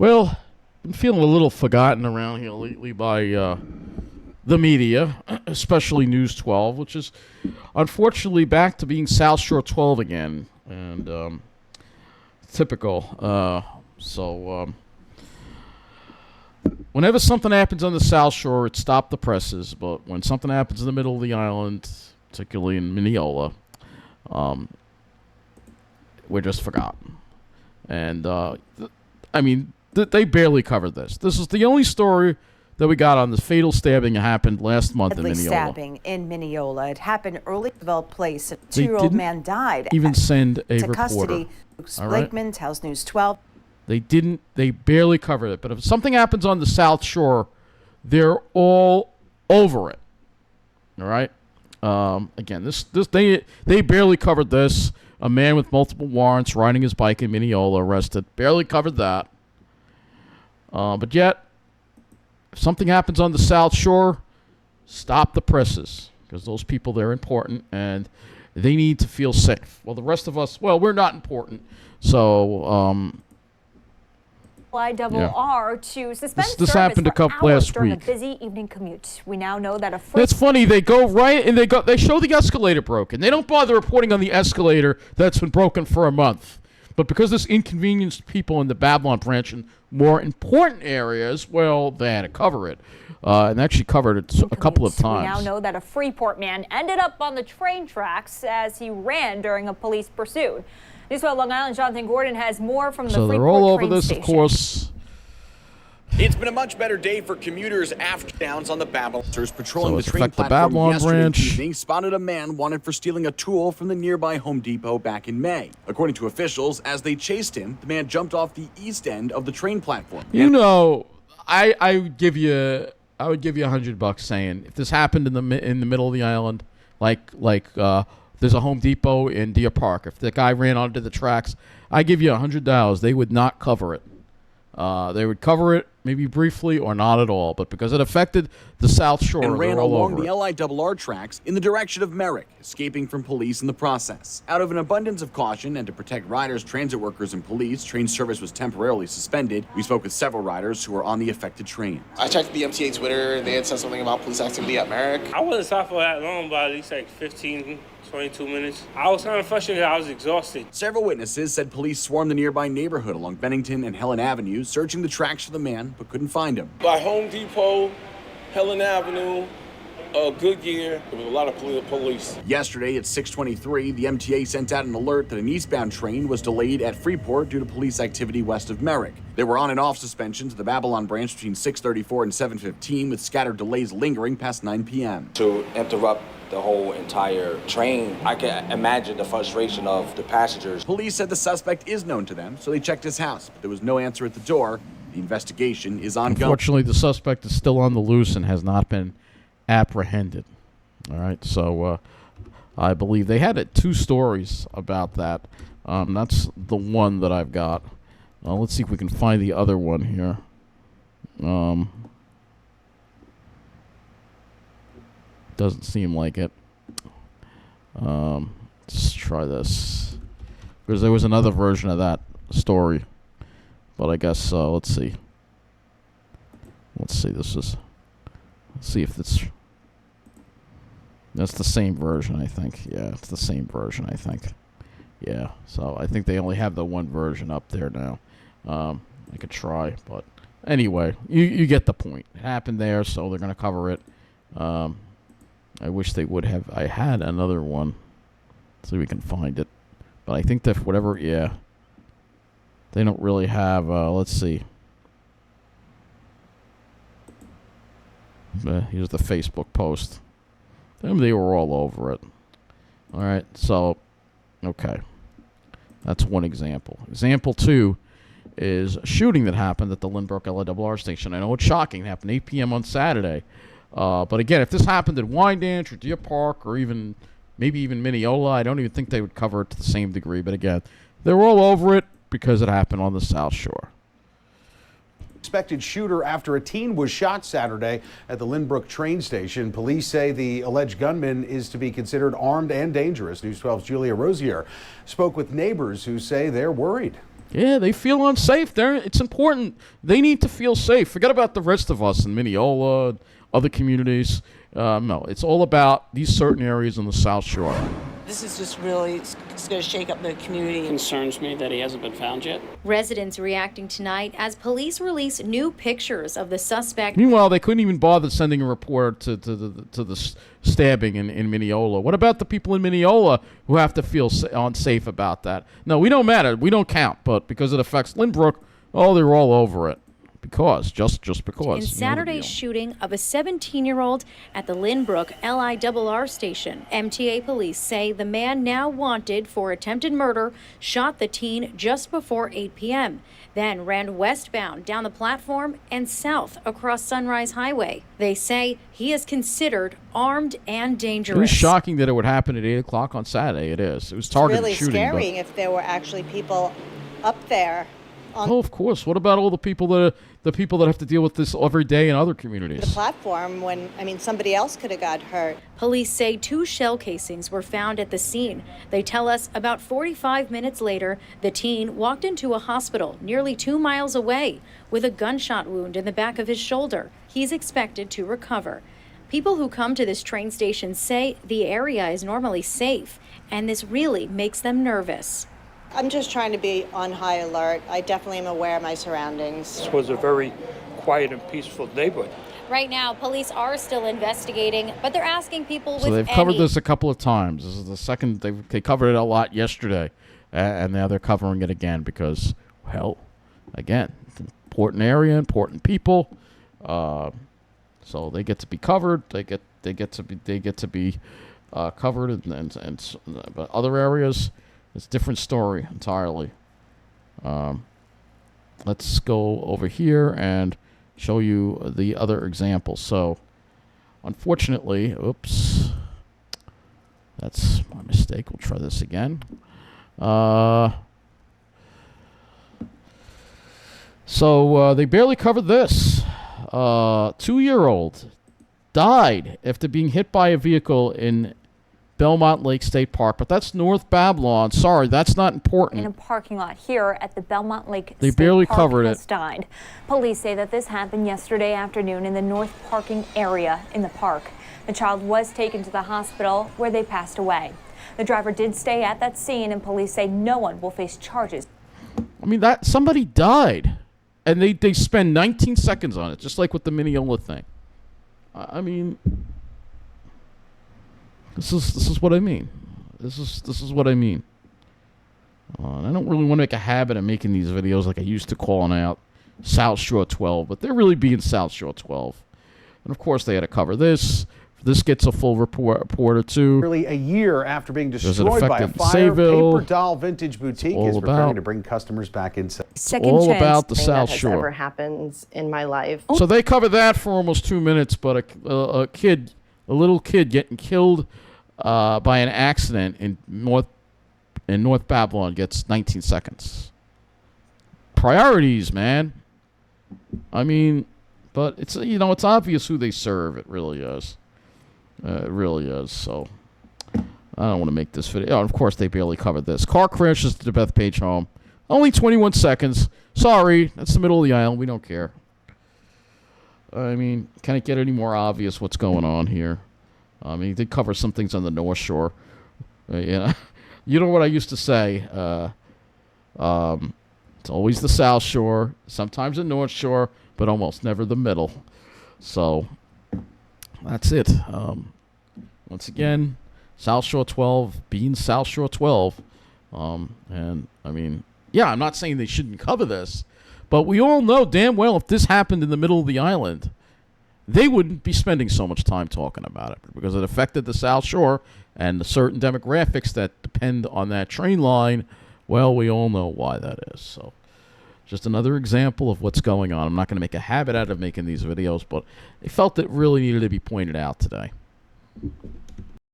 Well, been feeling a little forgotten around here lately by the media, especially News 12, which is unfortunately back to being SouthShore12 again, and typical. Whenever something happens on the South Shore, it stopped the presses, but when something happens in the middle of the island, particularly in Mineola, we're just forgotten. And, they barely covered this. This is the only story that we got on the fatal stabbing that happened last month in Mineola. Stabbing in Mineola. It happened early in Bell Place. A 2-year-old man died. Even send a to reporter. Custody. Blakeman tells News 12. They barely covered it. But if something happens on the South Shore, they're all over it. All right? Again, they barely covered this. A man with multiple warrants riding his bike in Mineola arrested. Barely covered that. But yet, if something happens on the South Shore, stop the presses. Because those people, they're important, and they need to feel safe. Well, the rest of us, we're not important. So, LIRR to suspend this happened a couple last during week. A busy evening commute. We now know that That's funny. They go right and they show the escalator broken. They don't bother reporting on the escalator that's been broken for a month. But because this inconvenienced people in the Babylon branch in more important areas, they had to cover it. And actually covered it a couple of times. We now know that a Freeport man ended up on the train tracks as he ran during a police pursuit. News12 Long Island, Jonathan Gordon has more from the Freeport they're all over train this, station. of course. It's been a much better day for commuters after downs on the Babylon. Patrolling the train platform Babylon yesterday branch. evening spotted a man wanted for stealing a tool from the nearby Home Depot back in May. According to officials, as they chased him, the man jumped off the east end of the train platform. I would give you $100 saying if this happened in the middle of the island, like there's a Home Depot in Deer Park. If the guy ran onto the tracks, I give you $100. They would not cover it. They would cover it maybe briefly or not at all, but because it affected the South Shore, and ran all along over the LIRR tracks in the direction of Merrick, escaping from police in the process. Out of an abundance of caution and to protect riders, transit workers, and police, train service was temporarily suspended. We spoke with several riders who were on the affected train. I checked the MTA Twitter. They had said something about police activity at Merrick. I wasn't stopped for that long, but at least like 15, 22 minutes. I was kind of frustrated. I was exhausted. Several witnesses said police swarmed the nearby neighborhood along Bennington and Helen Avenues, searching the tracks for the man, but couldn't find him. By Home Depot, Helen Avenue, Goodyear, there was a lot of police. Yesterday at 6:23, the MTA sent out an alert that an eastbound train was delayed at Freeport due to police activity west of Merrick. There were on and off suspensions at the Babylon branch between 6:34 and 7:15, with scattered delays lingering past 9 p.m. To interrupt the whole entire train, I can imagine the frustration of the passengers. Police said the suspect is known to them, so they checked his house, but there was no answer at the door. The investigation is ongoing. Unfortunately, the suspect is still on the loose and has not been apprehended. All right, so I believe they had 2 stories about that. That's the one that I've got. Let's see if we can find the other one here. Doesn't seem like it. Let's try this, because there was another version of that story, but I guess let's see. Let's see. Let's see if that's the same version, I think. Yeah, it's the same version, I think. Yeah, so I think they only have the one version up there now. I could try, but anyway, you get the point. It happened there, so they're going to cover it. I wish they would have. I had another one. See if we can find it. But I think that whatever, they don't really have, let's see. Here's the Facebook post. They were all over it. All right, so, okay. That's one example. Example 2 is a shooting that happened at the Lynbrook LIRR station. I know it's shocking. It happened 8 p.m. on Saturday. But again, if this happened at Wyandanch or Deer Park or maybe even Mineola, I don't even think they would cover it to the same degree. But again, they were all over it because it happened on the South Shore. Suspected shooter after a teen was shot Saturday at the Lynbrook train station. Police say the alleged gunman is to be considered armed and dangerous. News 12's Julia Rosier spoke with neighbors who say they're worried. Yeah, they feel unsafe. It's important. They need to feel safe. Forget about the rest of us in Mineola, other communities. No, it's all about these certain areas on the South Shore. This is just really, it's going to shake up the community. It concerns me that he hasn't been found yet. Residents reacting tonight as police release new pictures of the suspect. Meanwhile, they couldn't even bother sending a report to the stabbing in Mineola. What about the people in Mineola who have to feel unsafe about that? No, we don't matter. We don't count. But because it affects Lynbrook, they're all over it. Just because. In Saturday's shooting of a 17-year-old at the Lynbrook LIRR station, MTA police say the man now wanted for attempted murder shot the teen just before 8 p.m., then ran westbound down the platform and south across Sunrise Highway. They say he is considered armed and dangerous. It was shocking that it would happen at 8 o'clock on Saturday. It is. It was targeted really shooting. It's really scary if there were actually people up there. Of course. What about all the people that have to deal with this every day in other communities? The platform when, somebody else could have got hurt. Police say 2 shell casings were found at the scene. They tell us about 45 minutes later, the teen walked into a hospital nearly 2 miles away with a gunshot wound in the back of his shoulder. He's expected to recover. People who come to this train station say the area is normally safe, and this really makes them nervous. I'm just trying to be on high alert. I definitely am aware of my surroundings. This was a very quiet and peaceful neighborhood. Right now, police are still investigating, but they're asking people So they've covered this a couple of times. This is the second. They covered it a lot yesterday, and now they're covering it again because, well, again, important area, important people. So they get to be covered. They get to be covered, and but other areas. It's a different story entirely. Let's go over here and show you the other example. So, unfortunately, oops, that's my mistake. We'll try this again. So they barely covered this. 2-year-old died after being hit by a vehicle in Belmont Lake State Park, but that's North Babylon. Sorry, that's not important. In a parking lot here at the Belmont Lake They State barely Park covered has it. died. Police say that this happened yesterday afternoon in the north parking area in the park. The child was taken to the hospital where they passed away. The driver did stay at that scene, and police say no one will face charges. That somebody died, and they spend 19 seconds on it, just like with the Mineola thing. This is what I mean. This is what I mean. And I don't really want to make a habit of making these videos like I used to, calling out SouthShore12, but they're really being SouthShore12. And of course they had to cover this. This gets a full report or two. Nearly a year after being destroyed by a fire, Paper Doll Vintage Boutique is preparing to bring customers back inside. All about the South Shore. That ever happens in my life. So they cover that for almost 2 minutes, but a little kid getting killed by an accident in North Babylon gets 19 seconds. Priorities, man. But it's it's obvious who they serve. It really is. It really is. So I don't want to make this video. Oh, of course, they barely covered this. Car crashes to the Bethpage home. Only 21 seconds. Sorry, that's the middle of the island. We don't care. Can it get any more obvious what's going on here? He did cover some things on the North Shore. You know what I used to say? It's always the South Shore, sometimes the North Shore, but almost never the middle. So that's it. Once again, SouthShore12 being SouthShore12. I'm not saying they shouldn't cover this, but we all know damn well if this happened in the middle of the island, they wouldn't be spending so much time talking about it because it affected the South Shore and the certain demographics that depend on that train line. Well, we all know why that is. So just another example of what's going on. I'm not going to make a habit out of making these videos, but I felt it really needed to be pointed out today.